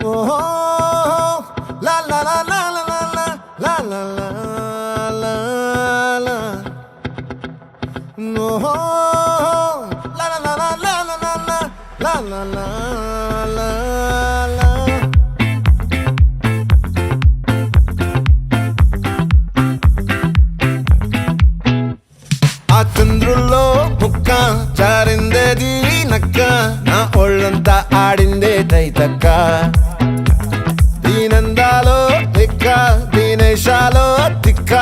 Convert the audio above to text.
ఓహో లా లా లా లా లా లా లా లా లా లా ఓహో లా లా లా లా లా లా లా లా లా లా లా ఆ చంద్రుల్లో ముక్క చారిందేది నక్క నా ఒళ్ళంతా ఆడిందే తైతక్క దీనందాలో లెక్క దీనేశాలో తిక్క